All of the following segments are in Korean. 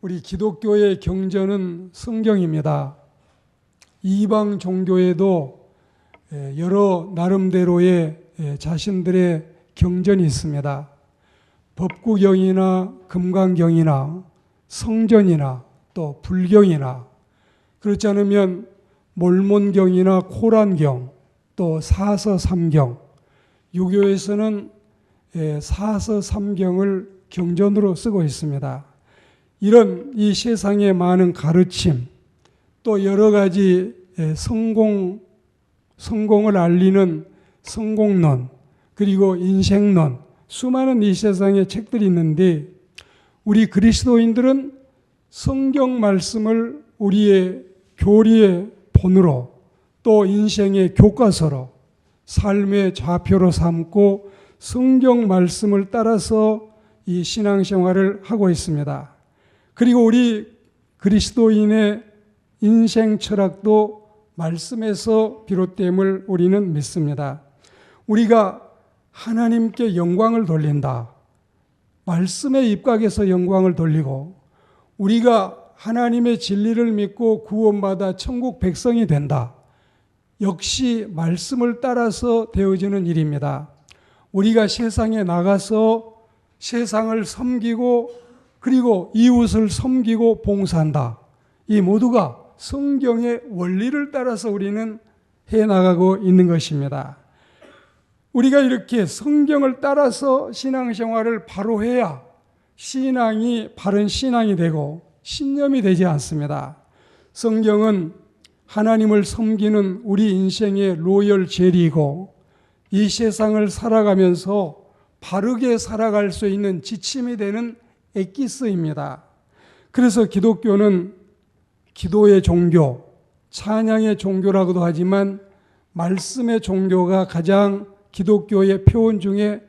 우리 기독교의 경전은 성경입니다. 이방 종교에도 여러 나름대로의 자신들의 경전이 있습니다. 법구경이나 금강경이나 성전이나 또 불경이나, 그렇지 않으면 몰몬경이나 코란경, 또 사서삼경, 유교에서는 사서삼경을 경전으로 쓰고 있습니다. 이런 이 세상의 많은 가르침, 또 여러 가지 성공을 알리는 성공론, 그리고 인생론, 수많은 이 세상에 책들이 있는데, 우리 그리스도인들은 성경 말씀을 우리의 교리의 본으로, 또 인생의 교과서로, 삶의 좌표로 삼고 성경 말씀을 따라서 이 신앙생활을 하고 있습니다. 그리고 우리 그리스도인의 인생 철학도 말씀에서 비롯됨을 우리는 믿습니다. 우리가 하나님께 영광을 돌린다, 말씀의 입각에서 영광을 돌리고, 우리가 하나님의 진리를 믿고 구원받아 천국 백성이 된다, 역시 말씀을 따라서 되어지는 일입니다. 우리가 세상에 나가서 세상을 섬기고, 그리고 이웃을 섬기고 봉사한다, 이 모두가 성경의 원리를 따라서 우리는 해나가고 있는 것입니다. 우리가 이렇게 성경을 따라서 신앙생활을 바로 해야 신앙이 바른 신앙이 되고 신념이 되지 않습니다. 성경은 하나님을 섬기는 우리 인생의 로열 젤이고, 이 세상을 살아가면서 바르게 살아갈 수 있는 지침이 되는 엑기스입니다. 그래서 기독교는 기도의 종교, 찬양의 종교라고도 하지만 말씀의 종교가 가장 기독교의 표현 중에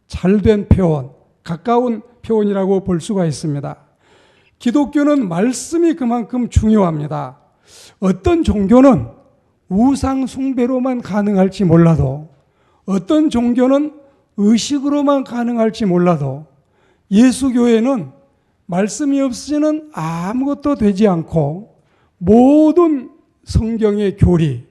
잘된 표현, 가까운 표현이라고 볼 수가 있습니다. 기독교는 말씀이 그만큼 중요합니다. 어떤 종교는 우상 숭배로만 가능할지 몰라도, 어떤 종교는 의식으로만 가능할지 몰라도, 예수교회는 말씀이 없이는 아무것도 되지 않고 모든 성경의 교리,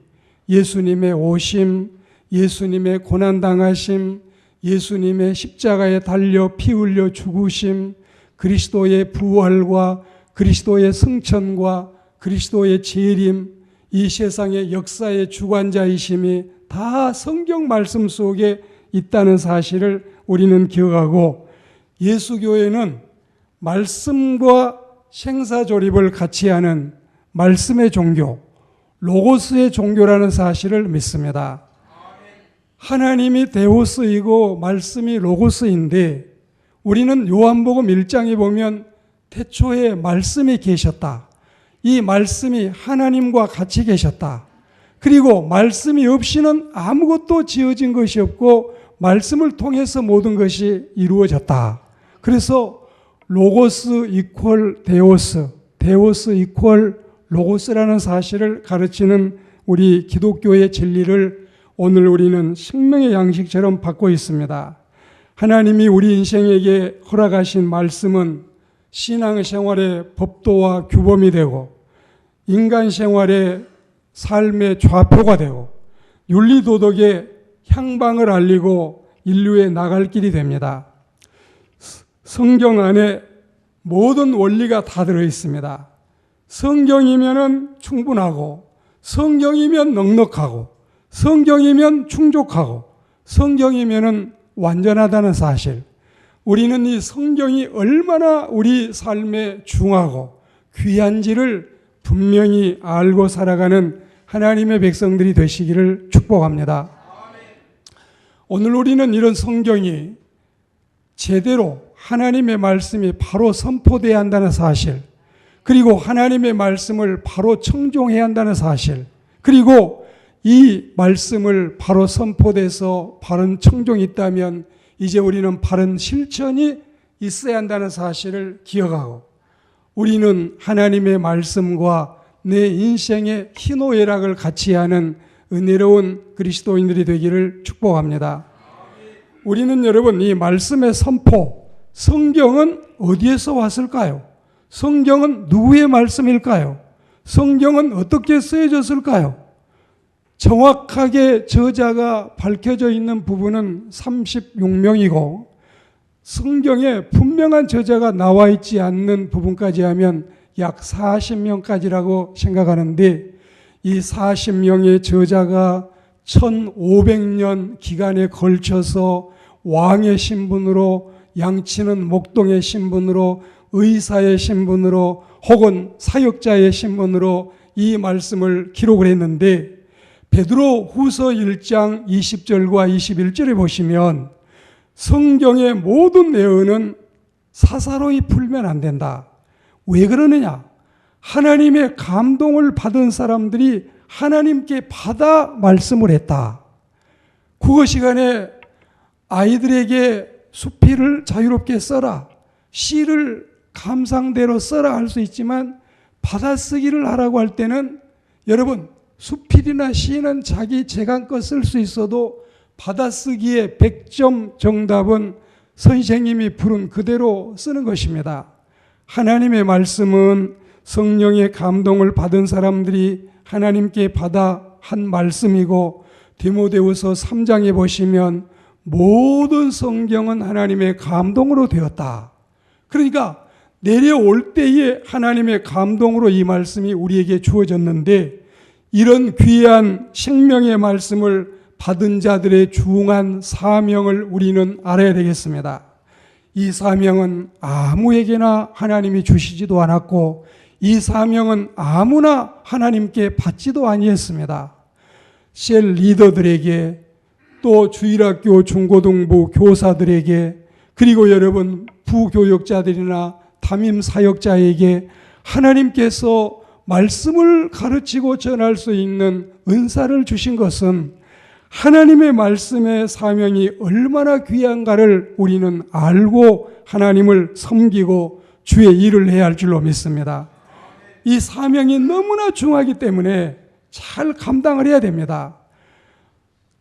예수님의 오심, 예수님의 고난당하심, 예수님의 십자가에 달려 피 흘려 죽으심, 그리스도의 부활과 그리스도의 승천과 그리스도의 재림, 이 세상의 역사의 주관자이심이 다 성경 말씀 속에 있다는 사실을 우리는 기억하고, 예수교회는 말씀과 생사조립을 같이 하는 말씀의 종교, 로고스의 종교라는 사실을 믿습니다. 하나님이 데오스이고 말씀이 로고스인데, 우리는 요한복음 1장에 보면 태초에 말씀이 계셨다, 이 말씀이 하나님과 같이 계셨다, 그리고 말씀이 없이는 아무것도 지어진 것이 없고 말씀을 통해서 모든 것이 이루어졌다. 그래서 로고스 이퀄 데오스, 데오스 이퀄 로고스라는 사실을 가르치는 우리 기독교의 진리를 오늘 우리는 생명의 양식처럼 받고 있습니다. 하나님이 우리 인생에게 허락하신 말씀은 신앙생활의 법도와 규범이 되고, 인간 생활의 삶의 좌표가 되고, 윤리도덕의 향방을 알리고 인류에 나갈 길이 됩니다. 성경 안에 모든 원리가 다 들어있습니다. 성경이면 충분하고, 성경이면 넉넉하고, 성경이면 충족하고, 성경이면 완전하다는 사실, 우리는 이 성경이 얼마나 우리 삶에 중하고 귀한지를 분명히 알고 살아가는 하나님의 백성들이 되시기를 축복합니다. 오늘 우리는 이런 성경이 제대로 하나님의 말씀이 바로 선포되어야 한다는 사실, 그리고 하나님의 말씀을 바로 청종해야 한다는 사실, 그리고 이 말씀을 바로 선포돼서 바른 청종이 있다면 이제 우리는 바른 실천이 있어야 한다는 사실을 기억하고, 우리는 하나님의 말씀과 내 인생의 희노애락을 같이 하는 은혜로운 그리스도인들이 되기를 축복합니다. 우리는 여러분 이 말씀의 선포, 성경은 어디에서 왔을까요? 성경은 누구의 말씀일까요? 성경은 어떻게 쓰여졌을까요? 정확하게 저자가 밝혀져 있는 부분은 36명이고 성경에 분명한 저자가 나와 있지 않는 부분까지 하면 약 40명까지라고 생각하는데, 이 40명의 저자가 1500년 기간에 걸쳐서 왕의 신분으로, 양치는 목동의 신분으로, 의사의 신분으로, 혹은 사역자의 신분으로 이 말씀을 기록을 했는데, 베드로 후서 1장 20절과 21절에 보시면 성경의 모든 내용은 사사로이 풀면 안 된다. 왜 그러느냐? 하나님의 감동을 받은 사람들이 하나님께 받아 말씀을 했다. 국어 시간에 아이들에게 수필을 자유롭게 써라, 시를 감상대로 써라 할 수 있지만 받아쓰기를 하라고 할 때는, 여러분, 수필이나 시는 자기 재간껏 쓸 수 있어도 받아쓰기의 100점 정답은 선생님이 부른 그대로 쓰는 것입니다. 하나님의 말씀은 성령의 감동을 받은 사람들이 하나님께 받아 한 말씀이고, 디모데후서 3장에 보시면 모든 성경은 하나님의 감동으로 되었다. 그러니까 내려올 때에 하나님의 감동으로 이 말씀이 우리에게 주어졌는데, 이런 귀한 생명의 말씀을 받은 자들의 중한 사명을 우리는 알아야 되겠습니다. 이 사명은 아무에게나 하나님이 주시지도 않았고, 이 사명은 아무나 하나님께 받지도 아니했습니다. 셀 리더들에게, 또 주일학교 중고등부 교사들에게, 그리고 여러분 부교역자들이나 담임 사역자에게 하나님께서 말씀을 가르치고 전할 수 있는 은사를 주신 것은 하나님의 말씀의 사명이 얼마나 귀한가를 우리는 알고 하나님을 섬기고 주의 일을 해야 할 줄로 믿습니다. 이 사명이 너무나 중요하기 때문에 잘 감당을 해야 됩니다.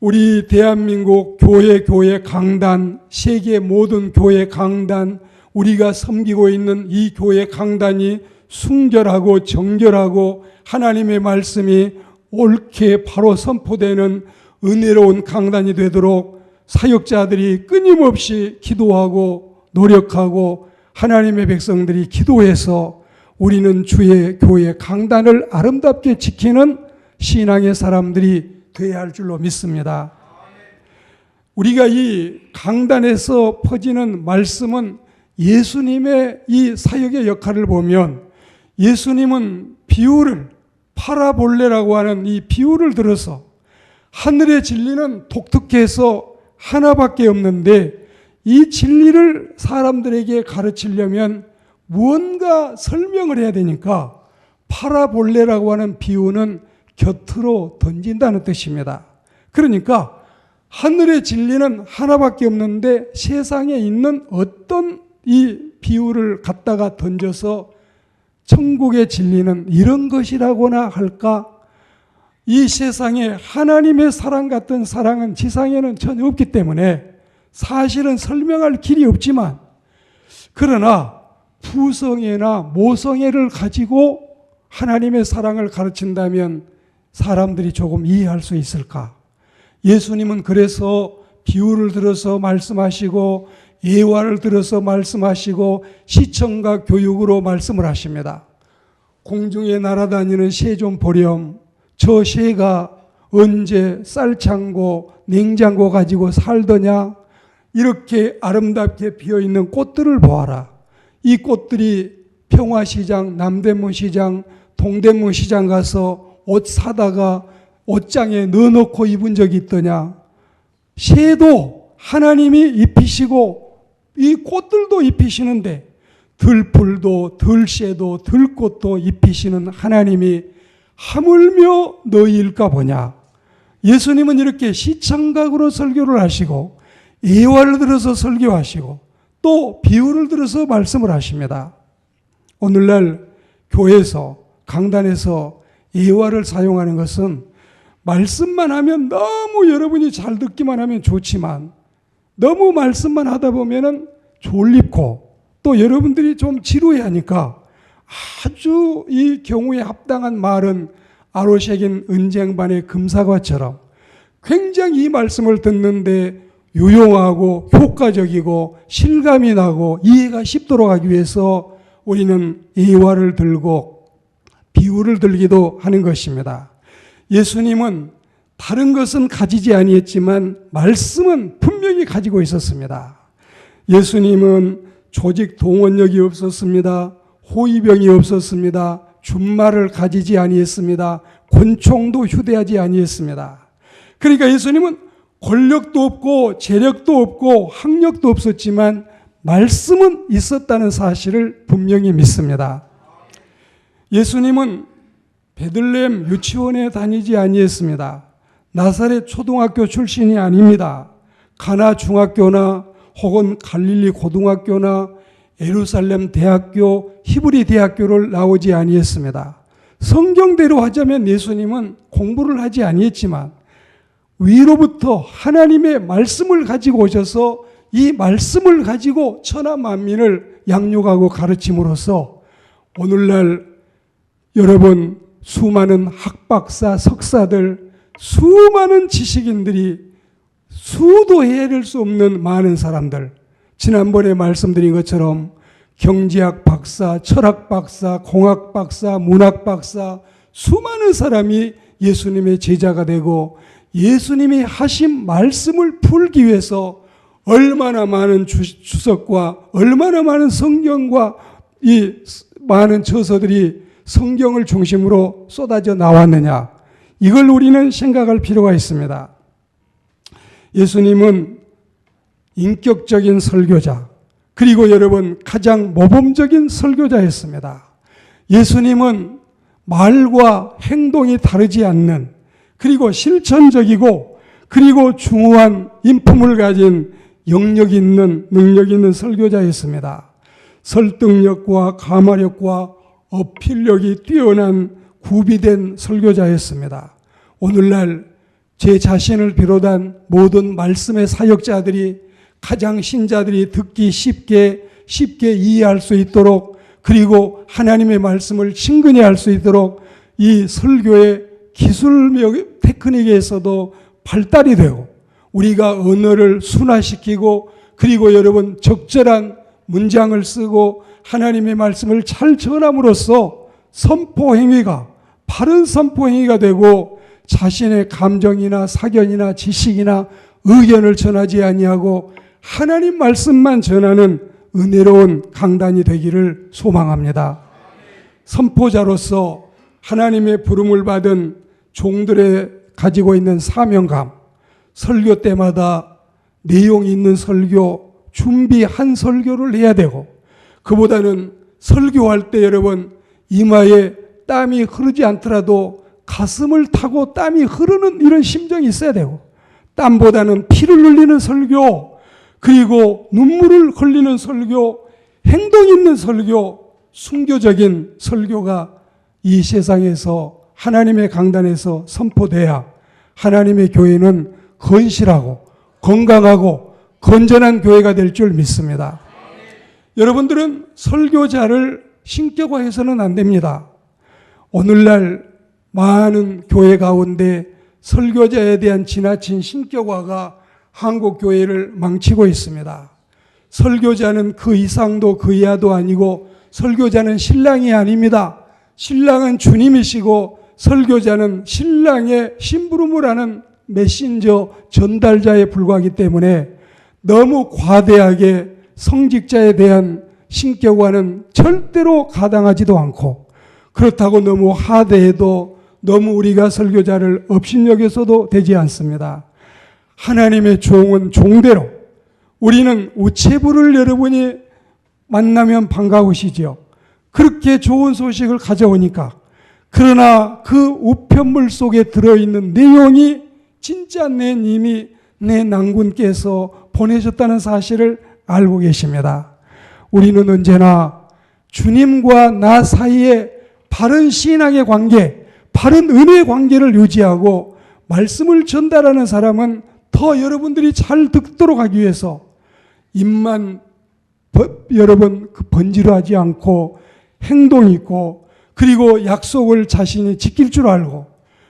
우리 대한민국 교회 강단, 세계 모든 교회 강단, 우리가 섬기고 있는 이 교회 강단이 순결하고 정결하고 하나님의 말씀이 옳게 바로 선포되는 은혜로운 강단이 되도록 사역자들이 끊임없이 기도하고 노력하고 하나님의 백성들이 기도해서 우리는 주의 교회 강단을 아름답게 지키는 신앙의 사람들이 되어야 할 줄로 믿습니다. 우리가 이 강단에서 퍼지는 말씀은 예수님의 이 사역의 역할을 보면, 예수님은 비유를, 파라볼레라고 하는 이 비유를 들어서 하늘의 진리는 독특해서 하나밖에 없는데, 이 진리를 사람들에게 가르치려면 무언가 설명을 해야 되니까 파라볼레라고 하는 비유는 곁으로 던진다는 뜻입니다. 그러니까 하늘의 진리는 하나밖에 없는데 세상에 있는 어떤 이 비유를 갖다가 던져서 천국의 진리는 이런 것이라고나 할까? 이 세상에 하나님의 사랑 같은 사랑은 지상에는 전혀 없기 때문에 사실은 설명할 길이 없지만, 그러나 부성애나 모성애를 가지고 하나님의 사랑을 가르친다면 사람들이 조금 이해할 수 있을까? 예수님은 그래서 비유를 들어서 말씀하시고 예화를 들어서 말씀하시고 시청과 교육으로 말씀을 하십니다. 공중에 날아다니는 새 좀 보렴. 저 새가 언제 쌀창고 냉장고 가지고 살더냐? 이렇게 아름답게 피어있는 꽃들을 보아라. 이 꽃들이 평화시장, 남대문시장, 동대문시장 가서 옷 사다가 옷장에 넣어놓고 입은 적이 있더냐? 새도 하나님이 입히시고 이 꽃들도 입히시는데 들풀도 들새도 들꽃도 입히시는 하나님이 하물며 너희일까 보냐? 예수님은 이렇게 시청각으로 설교를 하시고 예화를 들어서 설교하시고 또 비유를 들어서 말씀을 하십니다. 오늘날 교회에서 강단에서 예화를 사용하는 것은 말씀만 하면 너무 여러분이 잘 듣기만 하면 좋지만 너무 말씀만 하다 보면은 졸립고 또 여러분들이 좀 지루해하니까 아주 이 경우에 합당한 말은 아로새긴 은쟁반의 금사과처럼 굉장히 이 말씀을 듣는데 유용하고 효과적이고 실감이 나고 이해가 쉽도록 하기 위해서 우리는 예화를 들고 비유를 들기도 하는 것입니다. 예수님은 다른 것은 가지지 아니했지만 말씀은 분명히 가지고 있었습니다. 예수님은 조직 동원력이 없었습니다. 호위병이 없었습니다. 준말을 가지지 아니했습니다. 권총도 휴대하지 아니했습니다. 그러니까 예수님은 권력도 없고 재력도 없고 학력도 없었지만 말씀은 있었다는 사실을 분명히 믿습니다. 예수님은 베들레헴 유치원에 다니지 아니했습니다. 나사렛 초등학교 출신이 아닙니다. 가나 중학교나 혹은 갈릴리 고등학교나 예루살렘 대학교, 히브리 대학교를 나오지 아니했습니다. 성경대로 하자면 예수님은 공부를 하지 아니했지만 위로부터 하나님의 말씀을 가지고 오셔서 이 말씀을 가지고 천하 만민을 양육하고 가르침으로써 오늘날 여러분 수많은 학박사, 석사들, 수많은 지식인들이 수도 헤아릴 수 없는 많은 사람들, 지난번에 말씀드린 것처럼 경제학 박사, 철학 박사, 공학 박사, 문학 박사, 수많은 사람이 예수님의 제자가 되고 예수님이 하신 말씀을 풀기 위해서 얼마나 많은 주석과 얼마나 많은 성경과 이 많은 저서들이 성경을 중심으로 쏟아져 나왔느냐, 이걸 우리는 생각할 필요가 있습니다. 예수님은 인격적인 설교자, 그리고 여러분 가장 모범적인 설교자였습니다. 예수님은 말과 행동이 다르지 않는, 그리고 실천적이고 그리고 중후한 인품을 가진 영역 있는, 능력 있는 설교자였습니다. 설득력과 감화력과 어필력이 뛰어난 구비된 설교자였습니다. 오늘날 제 자신을 비롯한 모든 말씀의 사역자들이, 가장 신자들이 듣기 쉽게 이해할 수 있도록, 그리고 하나님의 말씀을 친근히 할 수 있도록 이 설교의 기술 테크닉에서도 발달이 되고, 우리가 언어를 순화시키고, 그리고 여러분 적절한 문장을 쓰고 하나님의 말씀을 잘 전함으로써 선포행위가, 바른 선포행위가 되고 자신의 감정이나 사견이나 지식이나 의견을 전하지 아니하고 하나님 말씀만 전하는 은혜로운 강단이 되기를 소망합니다. 선포자로서 하나님의 부름을 받은 종들의 가지고 있는 사명감, 설교 때마다 내용 있는 설교, 준비한 설교를 해야 되고, 그보다는 설교할 때 여러분 이마에 땀이 흐르지 않더라도 가슴을 타고 땀이 흐르는 이런 심정이 있어야 되고, 땀보다는 피를 흘리는 설교, 그리고 눈물을 흘리는 설교, 행동 있는 설교, 순교적인 설교가 이 세상에서 하나님의 강단에서 선포돼야 하나님의 교회는 건실하고 건강하고 건전한 교회가 될 줄 믿습니다. 여러분들은 설교자를 신격화해서는 안 됩니다. 오늘날 많은 교회 가운데 설교자에 대한 지나친 신격화가 한국 교회를 망치고 있습니다. 설교자는 그 이상도 그 이하도 아니고, 설교자는 신랑이 아닙니다. 신랑은 주님이시고 설교자는 신랑의 심부름을 하는 메신저, 전달자에 불과하기 때문에 너무 과대하게 성직자에 대한 신격화는 절대로 가당하지도 않고, 그렇다고 너무 하대해도 너무 우리가 설교자를 업신여겨서도 되지 않습니다. 하나님의 종은 종대로, 우리는 우체부를 여러분이 만나면 반가우시죠. 그렇게 좋은 소식을 가져오니까. 그러나 그 우편물 속에 들어있는 내용이 진짜 내 님이, 내 낭군께서 보내셨다는 사실을 알고 계십니다. 우리는 언제나 주님과 나 사이에 바른 신앙의 관계, 바른 은혜의 관계를 유지하고 말씀을 전달하는 사람은 더 여러분들이 잘 듣도록 하기 위해서 입만 여러분 번지르하지 않고 행동이 있고, 그리고 약속을 자신이 지킬 줄 알고,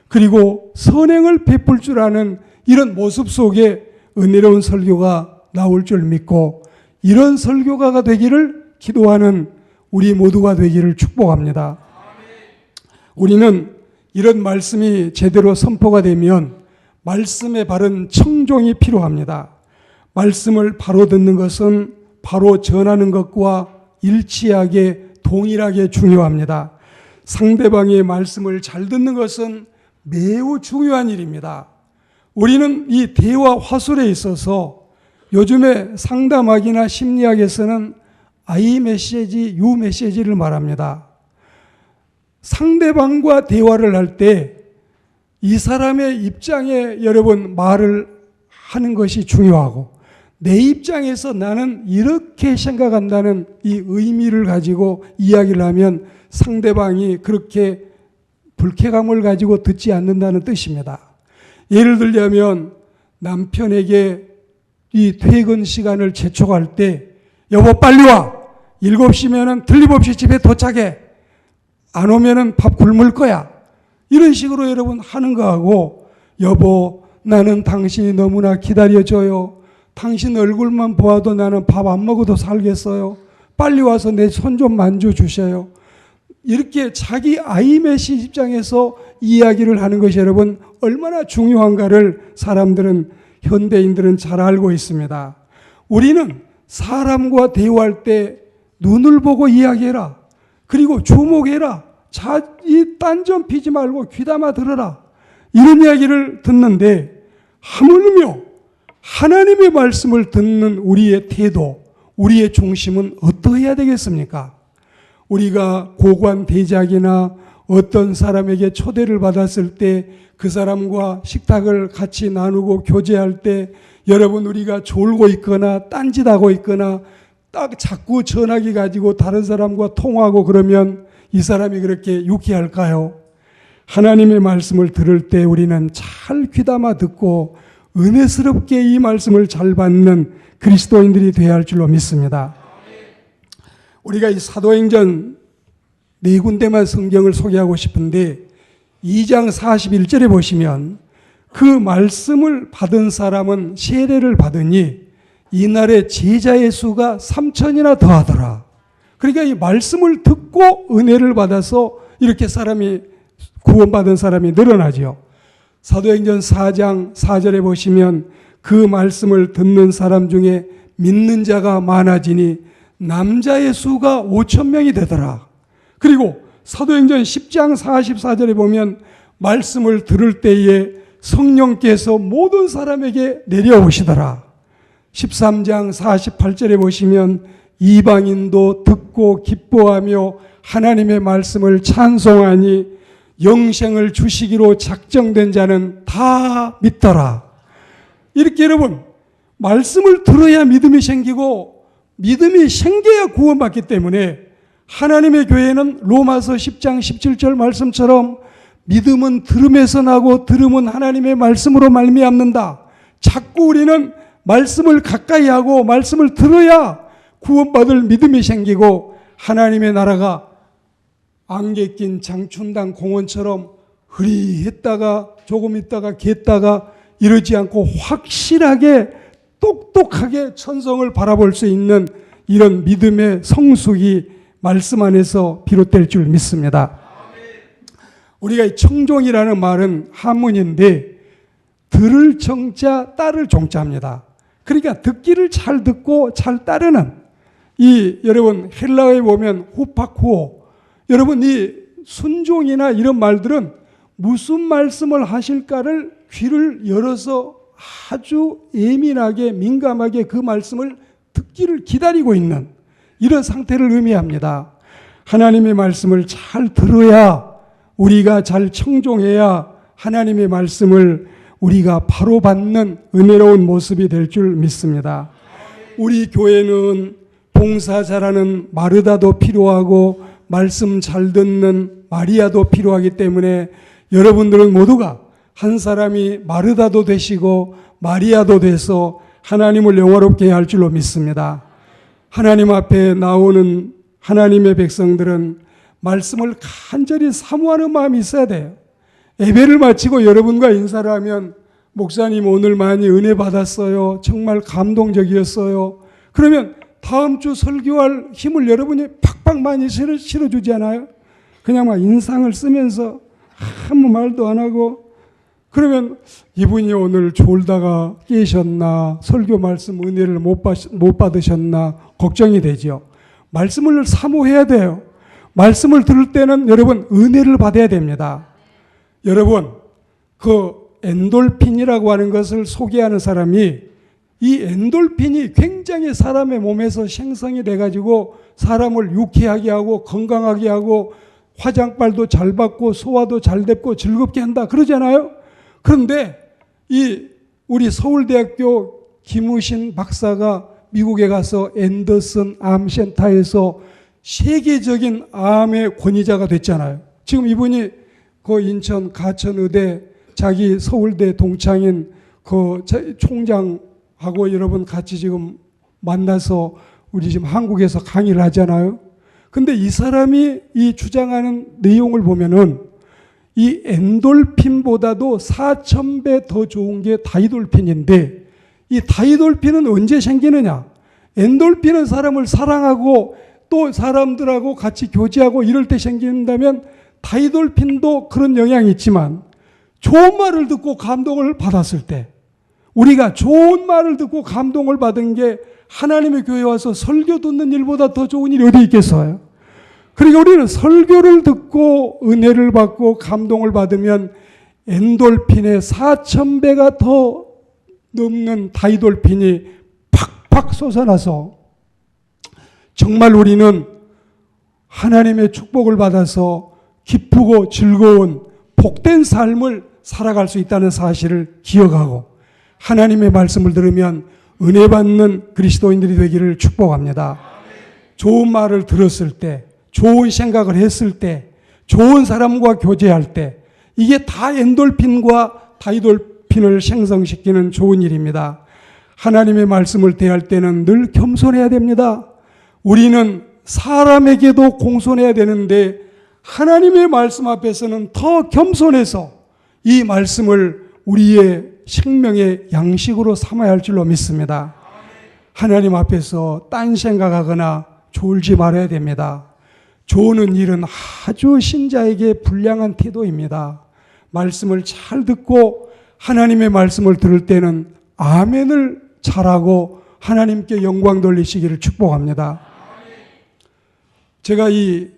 그리고 선행을 베풀 줄 아는 이런 모습 속에 은혜로운 설교가 나올 줄 믿고, 이런 설교가가 되기를 기도하는 우리 모두가 되기를 축복합니다. 우리는 이런 말씀이 제대로 선포가 되면 말씀의 바른 청종이 필요합니다. 말씀을 바로 듣는 것은 바로 전하는 것과 일치하게 동일하게 중요합니다. 상대방의 말씀을 잘 듣는 것은 매우 중요한 일입니다. 우리는 이 대화 화술에 있어서 요즘에 상담학이나 심리학에서는 I 메시지, U 메시지를 말합니다. 상대방과 대화를 할 때 이 사람의 입장에 여러분 말을 하는 것이 중요하고, 내 입장에서 나는 이렇게 생각한다는 이 의미를 가지고 이야기를 하면 상대방이 그렇게 불쾌감을 가지고 듣지 않는다는 뜻입니다. 예를 들자면 남편에게 이 퇴근 시간을 재촉할 때 여보 빨리 와, 7시면은 틀림없이 집에 도착해, 안 오면은 밥 굶을 거야, 이런 식으로 여러분 하는 거하고, 여보 나는 당신이 너무나 기다려줘요, 당신 얼굴만 보아도 나는 밥 안 먹어도 살겠어요, 빨리 와서 내 손 좀 만져주셔요, 이렇게 자기 아이메시 입장에서 이야기를 하는 것이 여러분 얼마나 중요한가를 사람들은, 현대인들은 잘 알고 있습니다. 우리는 사람과 대화할 때 눈을 보고 이야기해라, 그리고 주목해라, 이 딴 점 피지 말고 귀담아 들어라, 이런 이야기를 듣는데, 하물며 하나님의 말씀을 듣는 우리의 태도, 우리의 중심은 어떠해야 되겠습니까? 우리가 고관 대작이나 어떤 사람에게 초대를 받았을 때 그 사람과 식탁을 같이 나누고 교제할 때 여러분 우리가 졸고 있거나 딴짓하고 있거나 딱 자꾸 전화기 가지고 다른 사람과 통화하고 그러면 이 사람이 그렇게 유쾌할까요? 하나님의 말씀을 들을 때 우리는 잘 귀담아 듣고 은혜스럽게 이 말씀을 잘 받는 그리스도인들이 되어야 할 줄로 믿습니다. 우리가 이 사도행전 4군데만 성경을 소개하고 싶은데 2장 41절에 보시면 그 말씀을 받은 사람은 세례를 받으니 이날에 제자의 수가 3,000이나 더하더라. 그러니까 이 말씀을 듣고 은혜를 받아서 이렇게 사람이 구원받은 사람이 늘어나죠. 사도행전 4장 4절에 보시면 그 말씀을 듣는 사람 중에 믿는 자가 많아지니 남자의 수가 5,000명이 되더라. 그리고 사도행전 10장 44절에 보면 말씀을 들을 때에 성령께서 모든 사람에게 내려오시더라. 13장 48절에 보시면 이방인도 듣고 기뻐하며 하나님의 말씀을 찬송하니 영생을 주시기로 작정된 자는 다 믿더라. 이렇게 여러분 말씀을 들어야 믿음이 생기고 믿음이 생겨야 구원받기 때문에 하나님의 교회는 로마서 10장 17절 말씀처럼 믿음은 들음에서 나고 들음은 하나님의 말씀으로 말미암는다. 자꾸 우리는 말씀을 가까이 하고 말씀을 들어야 구원받을 믿음이 생기고 하나님의 나라가 안개 낀 장춘당 공원처럼 흐리했다가 조금 있다가 갰다가 이러지 않고 확실하게 똑똑하게 천성을 바라볼 수 있는 이런 믿음의 성숙이 말씀 안에서 비롯될 줄 믿습니다. 우리가 이 청종이라는 말은 한문인데 들을 청자 따를 종자입니다. 그러니까 듣기를 잘 듣고 잘 따르는 이 여러분 헬라어에 보면 후파쿠오, 여러분 이 순종이나 이런 말들은 무슨 말씀을 하실까를 귀를 열어서 아주 예민하게 민감하게 그 말씀을 듣기를 기다리고 있는 이런 상태를 의미합니다. 하나님의 말씀을 잘 들어야 우리가 잘 청종해야 하나님의 말씀을 우리가 바로 받는 은혜로운 모습이 될 줄 믿습니다. 우리 교회는 봉사 잘하는 마르다도 필요하고 말씀 잘 듣는 마리아도 필요하기 때문에 여러분들은 모두가 한 사람이 마르다도 되시고 마리아도 돼서 하나님을 영화롭게 할 줄로 믿습니다. 하나님 앞에 나오는 하나님의 백성들은 말씀을 간절히 사모하는 마음이 있어야 돼요. 예배를 마치고 여러분과 인사를 하면 목사님 오늘 많이 은혜 받았어요. 정말 감동적이었어요. 그러면 다음 주 설교할 힘을 여러분이 팍팍 많이 실어주지 않아요? 그냥 막 인상을 쓰면서 아무 말도 안 하고, 그러면 이분이 오늘 졸다가 깨셨나, 설교 말씀 은혜를 못 받으셨나 걱정이 되죠. 말씀을 사모해야 돼요. 말씀을 들을 때는 여러분 은혜를 받아야 됩니다. 여러분, 그 엔돌핀이라고 하는 것을 소개하는 사람이, 이 엔돌핀이 굉장히 사람의 몸에서 생성이 돼가지고 사람을 유쾌하게 하고 건강하게 하고 화장빨도 잘 받고 소화도 잘 됐고 즐겁게 한다 그러잖아요. 그런데 이 우리 서울대학교 김우신 박사가 미국에 가서 앤더슨 암센터에서 세계적인 암의 권위자가 됐잖아요. 지금 이분이 그 인천 가천의대 자기 서울대 동창인 그 총장하고 여러분 같이 지금 만나서 우리 지금 한국에서 강의를 하잖아요. 근데 이 사람이 이 주장하는 내용을 보면은 이 엔돌핀보다도 4,000배 더 좋은 게 다이돌핀인데, 이 다이돌핀은 언제 생기느냐? 엔돌핀은 사람을 사랑하고 또 사람들하고 같이 교제하고 이럴 때 생긴다면, 다이돌핀도 그런 영향이 있지만 좋은 말을 듣고 감동을 받았을 때, 우리가 좋은 말을 듣고 감동을 받은 게 하나님의 교회에 와서 설교 듣는 일보다 더 좋은 일이 어디 있겠어요? 그러니까 우리는 설교를 듣고 은혜를 받고 감동을 받으면 엔돌핀의 4,000배가 더 넘는 다이돌핀이 팍팍 솟아나서 정말 우리는 하나님의 축복을 받아서 기쁘고 즐거운 복된 삶을 살아갈 수 있다는 사실을 기억하고 하나님의 말씀을 들으면 은혜 받는 그리스도인들이 되기를 축복합니다. 좋은 말을 들었을 때, 좋은 생각을 했을 때, 좋은 사람과 교제할 때, 이게 다 엔돌핀과 다이돌핀을 생성시키는 좋은 일입니다. 하나님의 말씀을 대할 때는 늘 겸손해야 됩니다. 우리는 사람에게도 공손해야 되는데 하나님의 말씀 앞에서는 더 겸손해서 이 말씀을 우리의 생명의 양식으로 삼아야 할 줄로 믿습니다. 하나님 앞에서 딴 생각하거나 졸지 말아야 됩니다. 조는 일은 아주 신자에게 불량한 태도입니다. 말씀을 잘 듣고 하나님의 말씀을 들을 때는 아멘을 잘하고 하나님께 영광 돌리시기를 축복합니다. 제가 이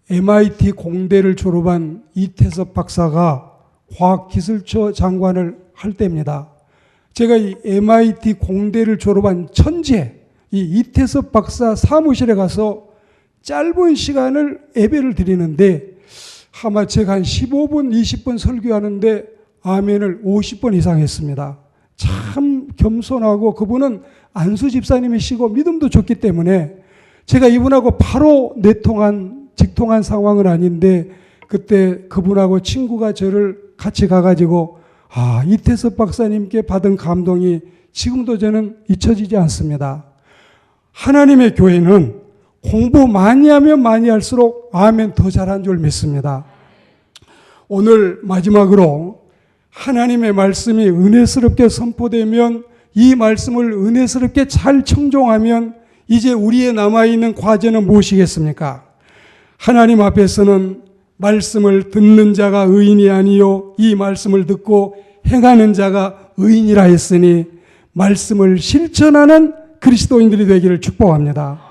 MIT 공대를 졸업한 이태섭 박사가 과학기술처 장관을 할 때입니다. 제가 이 MIT 공대를 졸업한 천재 이 이태섭 박사 사무실에 가서 짧은 시간을 예배를 드리는데 아마 제가 한 15분, 20분 설교하는데 아멘을 50번 이상 했습니다. 참 겸손하고 그분은 안수 집사님이시고 믿음도 좋기 때문에 제가 이분하고 바로 직통한 상황은 아닌데 그때 그분하고 친구가 저를 같이 가가지고 이태섭 박사님께 받은 감동이 지금도 저는 잊혀지지 않습니다. 하나님의 교회는 공부 많이 하면 많이 할수록 아멘 더 잘한 줄 믿습니다. 오늘 마지막으로 하나님의 말씀이 은혜스럽게 선포되면 이 말씀을 은혜스럽게 잘 청종하면 이제 우리의 남아있는 과제는 무엇이겠습니까? 하나님 앞에서는 말씀을 듣는 자가 의인이 아니요 이 말씀을 듣고 행하는 자가 의인이라 했으니 말씀을 실천하는 그리스도인들이 되기를 축복합니다.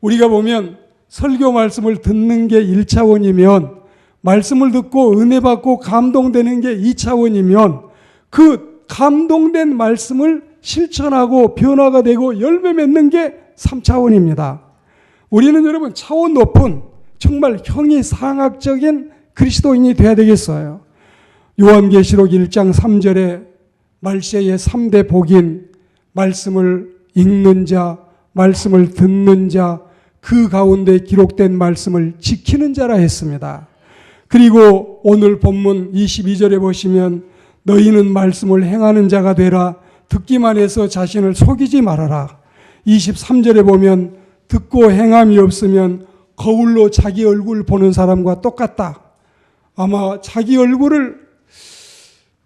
우리가 보면 설교 말씀을 듣는 게 1차원이면 말씀을 듣고 은혜 받고 감동되는 게 2차원이면 그 감동된 말씀을 실천하고 변화가 되고 열매 맺는 게 3차원입니다. 우리는 여러분 차원 높은 정말 형이상학적인 그리스도인이 되어야 되겠어요. 요한계시록 1장 3절에 말세의 3대 복인 말씀을 읽는 자, 말씀을 듣는 자, 그 가운데 기록된 말씀을 지키는 자라 했습니다. 그리고 오늘 본문 22절에 보시면 너희는 말씀을 행하는 자가 되라. 듣기만 해서 자신을 속이지 말아라. 23절에 보면 듣고 행함이 없으면 거울로 자기 얼굴 보는 사람과 똑같다. 아마 자기 얼굴을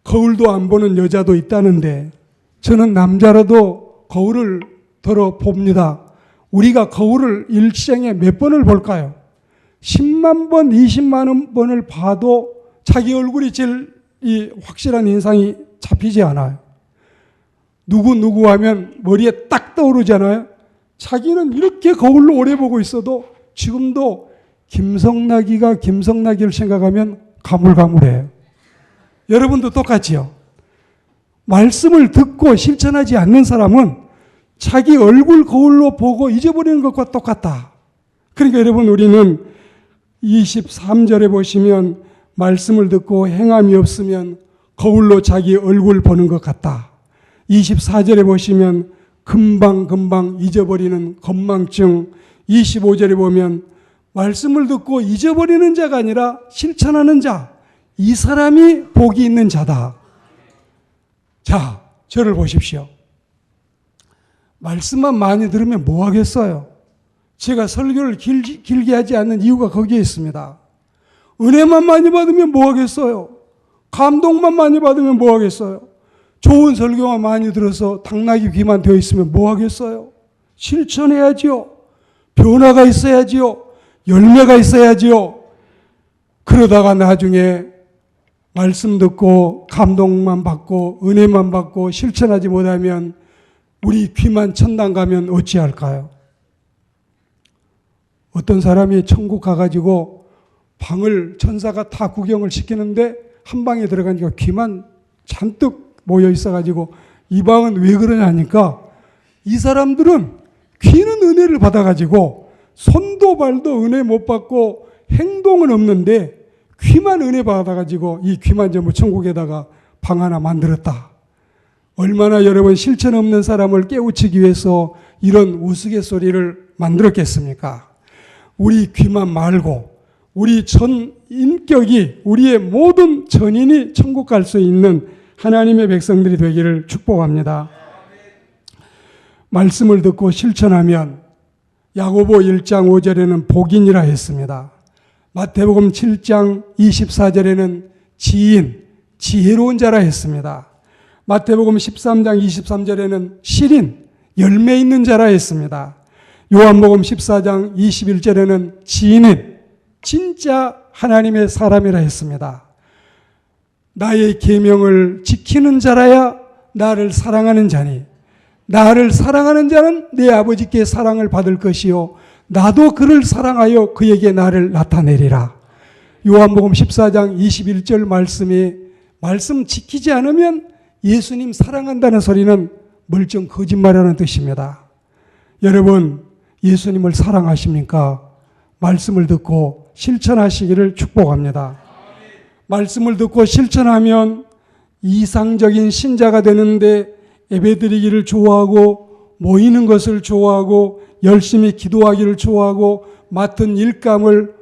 거울도 안 보는 여자도 있다는데 저는 남자라도 거울을 들어 봅니다. 우리가 거울을 일생에 몇 번을 볼까요? 10만 번, 20만 번을 봐도 자기 얼굴이 제일 확실한 인상이 잡히지 않아요. 누구 하면 머리에 딱 떠오르잖아요. 자기는 이렇게 거울로 오래 보고 있어도 지금도 김성나기가 김성나기를 생각하면 가물가물해요. 여러분도 똑같지요? 말씀을 듣고 실천하지 않는 사람은 자기 얼굴 거울로 보고 잊어버리는 것과 똑같다. 그러니까 여러분, 우리는 23절에 보시면 말씀을 듣고 행함이 없으면 거울로 자기 얼굴 보는 것 같다. 24절에 보시면 금방 잊어버리는 건망증. 25절에 보면 말씀을 듣고 잊어버리는 자가 아니라 실천하는 자, 이 사람이 복이 있는 자다. 자, 저를 보십시오. 말씀만 많이 들으면 뭐 하겠어요? 제가 설교를 길게 하지 않는 이유가 거기에 있습니다. 은혜만 많이 받으면 뭐 하겠어요? 감동만 많이 받으면 뭐 하겠어요? 좋은 설교만 많이 들어서 당나귀 귀만 되어 있으면 뭐 하겠어요? 실천해야지요. 변화가 있어야지요. 열매가 있어야지요. 그러다가 나중에 말씀 듣고 감동만 받고 은혜만 받고 실천하지 못하면 우리 귀만 천당 가면 어찌할까요? 어떤 사람이 천국 가가지고 방을 천사가 다 구경을 시키는데 한 방에 들어가니까 귀만 잔뜩 모여 있어가지고 이 방은 왜 그러냐니까 이 사람들은 귀는 은혜를 받아가지고 손도 발도 은혜 못 받고 행동은 없는데 귀만 은혜 받아가지고 이 귀만 전부 천국에다가 방 하나 만들었다. 얼마나 여러분 실천 없는 사람을 깨우치기 위해서 이런 우스갯소리를 만들었겠습니까? 우리 귀만 말고 우리 전 인격이 우리의 모든 전인이 천국 갈 수 있는 하나님의 백성들이 되기를 축복합니다. 말씀을 듣고 실천하면 야고보 1장 5절에는 복인이라 했습니다. 마태복음 7장 24절에는 지인, 지혜로운 자라 했습니다. 마태복음 13장 23절에는 시린, 열매 있는 자라 했습니다. 요한복음 14장 21절에는 지인인, 진짜 하나님의 사람이라 했습니다. 나의 계명을 지키는 자라야 나를 사랑하는 자니 나를 사랑하는 자는 내 아버지께 사랑을 받을 것이요 나도 그를 사랑하여 그에게 나를 나타내리라. 요한복음 14장 21절 말씀이 말씀 지키지 않으면 예수님 사랑한다는 소리는 멀쩡 거짓말이라는 뜻입니다. 여러분, 예수님을 사랑하십니까? 말씀을 듣고 실천하시기를 축복합니다. 말씀을 듣고 실천하면 이상적인 신자가 되는데 예배드리기를 좋아하고 모이는 것을 좋아하고 열심히 기도하기를 좋아하고 맡은 일감을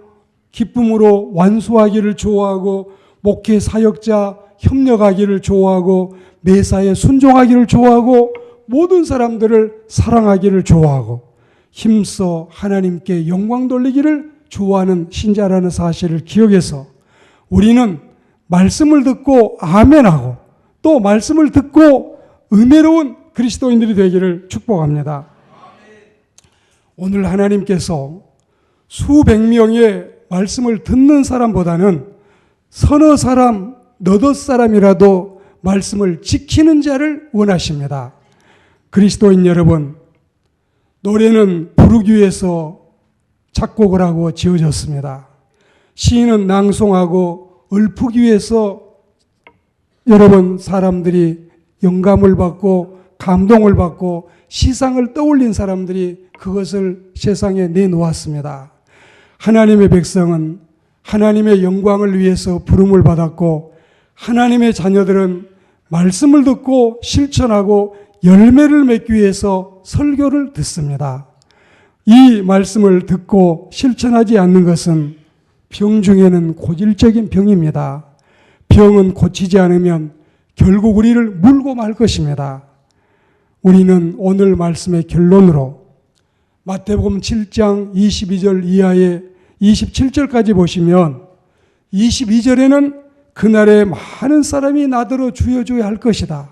기쁨으로 완수하기를 좋아하고 목회 사역자 협력하기를 좋아하고 매사에 순종하기를 좋아하고 모든 사람들을 사랑하기를 좋아하고 힘써 하나님께 영광 돌리기를 좋아하는 신자라는 사실을 기억해서 우리는 말씀을 듣고 아멘하고 또 말씀을 듣고 은혜로운 그리스도인들이 되기를 축복합니다. 오늘 하나님께서 수백 명의 말씀을 듣는 사람보다는 서너 사람, 너댓 사람이라도 말씀을 지키는 자를 원하십니다. 그리스도인 여러분, 노래는 부르기 위해서 작곡을 하고 지어졌습니다. 시인은 낭송하고 읊기 위해서 여러분 사람들이 영감을 받고 감동을 받고 시상을 떠올린 사람들이 그것을 세상에 내놓았습니다. 하나님의 백성은 하나님의 영광을 위해서 부름을 받았고 하나님의 자녀들은 말씀을 듣고 실천하고 열매를 맺기 위해서 설교를 듣습니다. 이 말씀을 듣고 실천하지 않는 것은 병 중에는 고질적인 병입니다. 병은 고치지 않으면 결국 우리를 물고 말 것입니다. 우리는 오늘 말씀의 결론으로 마태복음 7장 22절 이하의 27절까지 보시면 22절에는 그날에 많은 사람이 나더러 주여 주여 할 것이다.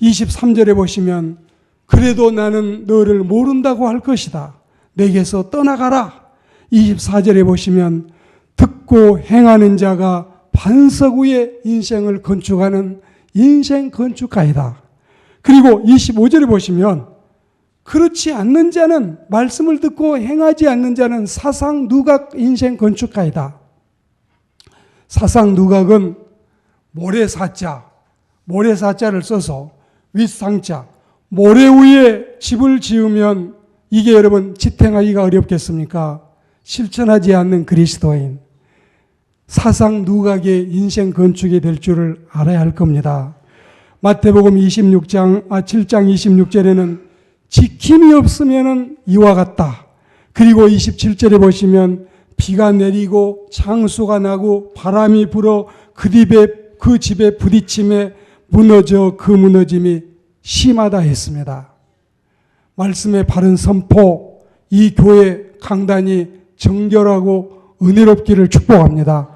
23절에 보시면 그래도 나는 너를 모른다고 할 것이다. 내게서 떠나가라. 24절에 보시면 듣고 행하는 자가 반석 위에 인생을 건축하는 인생 건축가이다. 그리고 25절에 보시면 그렇지 않는 자는, 말씀을 듣고 행하지 않는 자는 사상 누각 인생 건축가이다. 사상 누각은 모래사자를 써서 윗상자, 모래 위에 집을 지으면 이게 여러분 지탱하기가 어렵겠습니까? 실천하지 않는 그리스도인, 사상 누각의 인생 건축이 될 줄을 알아야 할 겁니다. 마태복음 7장 26절에는 지킴이 없으면 이와 같다. 그리고 27절에 보시면 비가 내리고 창수가 나고 바람이 불어 그 집에 부딪힘에 무너져 그 무너짐이 심하다 했습니다. 말씀의 바른 선포, 이 교회 강단이 정결하고 은혜롭기를 축복합니다.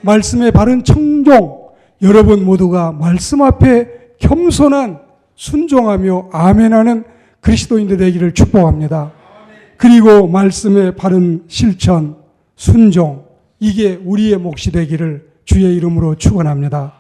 말씀의 바른 청종, 여러분 모두가 말씀 앞에 겸손한 순종하며 아멘하는 그리스도인들 되기를 축복합니다. 그리고 말씀의 바른 실천, 순종, 이게 우리의 몫이 되기를 주의 이름으로 축원합니다.